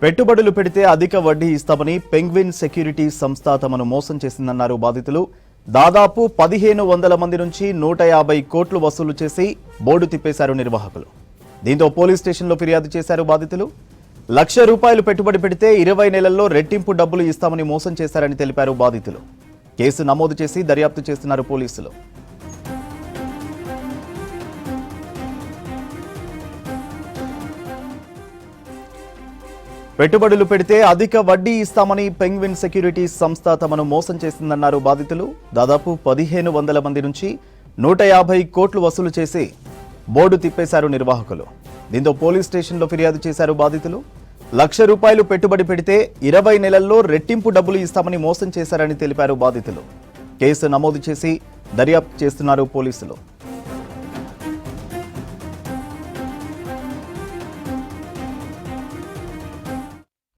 పెట్టుబడులు పెడితే అధిక వడ్డీ ఇస్తామని పెంగ్విన్ సెక్యూరిటీ సంస్థ తమను మోసం చేసిందన్నారు బాధితులు. దాదాపు 1500 మంది నుంచి 150 కోట్లు వసూలు చేసి బోర్డు తిప్పేశారు నిర్వాహకులు. దీంతో పోలీస్ స్టేషన్లో ఫిర్యాదు చేశారు బాధితులు. ₹1,00,000 పెట్టుబడి పెడితే 20 నెలల్లో రెట్టింపు డబ్బులు ఇస్తామని మోసం చేశారని తెలిపారు బాధితులు. కేసు నమోదు చేసి దర్యాప్తు చేస్తున్నారు పోలీసులు. పెట్టుబడులు పెడితే అధిక వడ్డీ ఇస్తామని పెంగ్విన్ సెక్యూరిటీ సంస్థ తమను మోసం చేసిందన్నారు బాధితులు. దాదాపు 1500 మంది నుంచి 150 కోట్లు వసూలు చేసి బోర్డు తిప్పేశారు నిర్వాహకులు. దీంతో పోలీస్ స్టేషన్లో ఫిర్యాదు చేశారు బాధితులు. ₹1,00,000 పెట్టుబడి పెడితే 20 నెలల్లో రెట్టింపు డబ్బులు ఇస్తామని మోసం చేశారని తెలిపారు బాధితులు. కేసు నమోదు చేసి దర్యాప్తు చేస్తున్నారు పోలీసులు.